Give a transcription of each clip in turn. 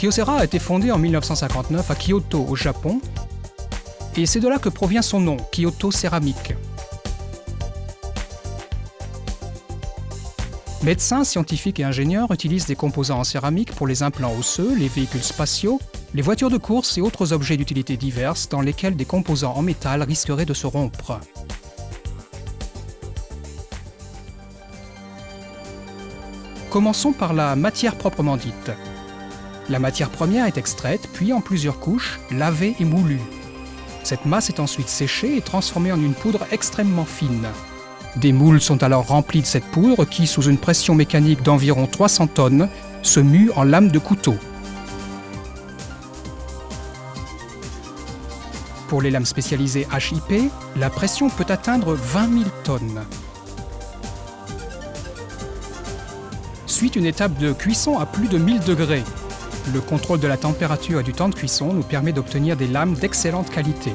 Kyocera a été fondée en 1959 à Kyoto, au Japon, et c'est de là que provient son nom, Kyoto Céramique. Médecins, scientifiques et ingénieurs utilisent des composants en céramique pour les implants osseux, les véhicules spatiaux, les voitures de course et autres objets d'utilité diverses dans lesquels des composants en métal risqueraient de se rompre. Commençons par la matière proprement dite. La matière première est extraite, puis en plusieurs couches, lavée et moulue. Cette masse est ensuite séchée et transformée en une poudre extrêmement fine. Des moules sont alors remplis de cette poudre qui, sous une pression mécanique d'environ 300 tonnes, se mue en lame de couteau. Pour les lames spécialisées HIP, la pression peut atteindre 20 000 tonnes. Suit une étape de cuisson à plus de 1000 degrés. Le contrôle de la température et du temps de cuisson nous permet d'obtenir des lames d'excellente qualité.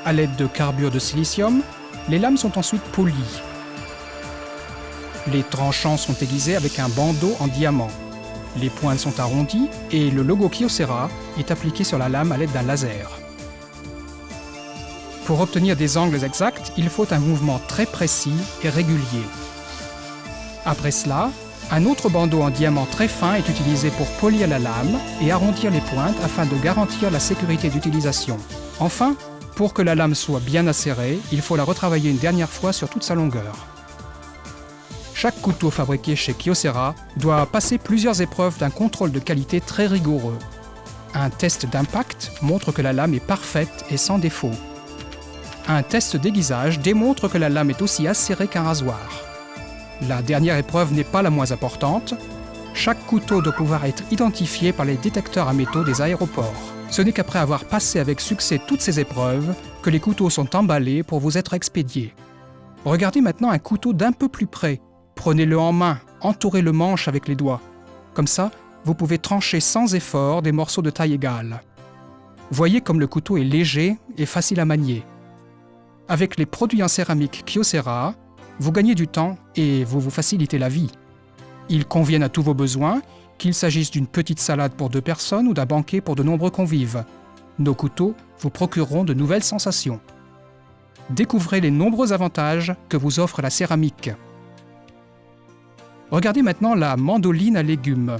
À l'aide de carbure de silicium, les lames sont ensuite polies. Les tranchants sont aiguisés avec un bandeau en diamant. Les pointes sont arrondies et le logo Kyocera est appliqué sur la lame à l'aide d'un laser. Pour obtenir des angles exacts, il faut un mouvement très précis et régulier. Après cela, un autre bandeau en diamant très fin est utilisé pour polir la lame et arrondir les pointes afin de garantir la sécurité d'utilisation. Enfin, pour que la lame soit bien acérée, il faut la retravailler une dernière fois sur toute sa longueur. Chaque couteau fabriqué chez Kyocera doit passer plusieurs épreuves d'un contrôle de qualité très rigoureux. Un test d'impact montre que la lame est parfaite et sans défaut. Un test d'aiguisage démontre que la lame est aussi acérée qu'un rasoir. La dernière épreuve n'est pas la moins importante. Chaque couteau doit pouvoir être identifié par les détecteurs à métaux des aéroports. Ce n'est qu'après avoir passé avec succès toutes ces épreuves que les couteaux sont emballés pour vous être expédiés. Regardez maintenant un couteau d'un peu plus près. Prenez-le en main, entourez le manche avec les doigts. Comme ça, vous pouvez trancher sans effort des morceaux de taille égale. Voyez comme le couteau est léger et facile à manier. Avec les produits en céramique Kyocera, vous gagnez du temps et vous vous facilitez la vie. Ils conviennent à tous vos besoins, qu'il s'agisse d'une petite salade pour 2 personnes ou d'un banquet pour de nombreux convives. Nos couteaux vous procureront de nouvelles sensations. Découvrez les nombreux avantages que vous offre la céramique. Regardez maintenant la mandoline à légumes.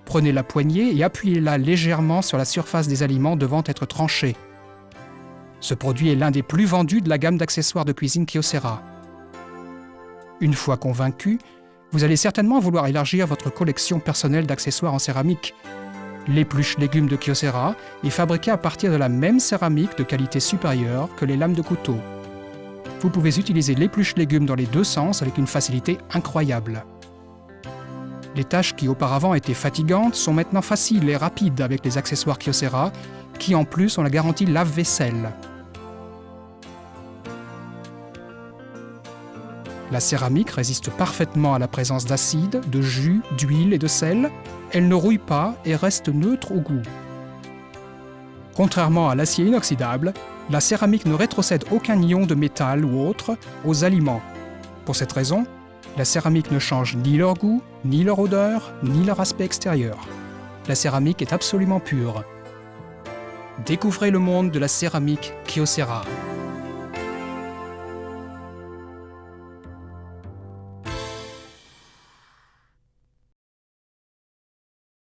Prenez la poignée et appuyez-la légèrement sur la surface des aliments devant être tranchés. Ce produit est l'un des plus vendus de la gamme d'accessoires de cuisine Kyocera. Une fois convaincu, vous allez certainement vouloir élargir votre collection personnelle d'accessoires en céramique. L'épluche légumes de Kyocera est fabriquée à partir de la même céramique de qualité supérieure que les lames de couteau. Vous pouvez utiliser l'épluche légumes dans les 2 sens avec une facilité incroyable. Les tâches qui auparavant étaient fatigantes sont maintenant faciles et rapides avec les accessoires Kyocera, qui en plus ont la garantie lave-vaisselle. La céramique résiste parfaitement à la présence d'acide, de jus, d'huile et de sel. Elle ne rouille pas et reste neutre au goût. Contrairement à l'acier inoxydable, la céramique ne rétrocède aucun ion de métal ou autre aux aliments. Pour cette raison, la céramique ne change ni leur goût, ni leur odeur, ni leur aspect extérieur. La céramique est absolument pure. Découvrez le monde de la céramique Kyocera.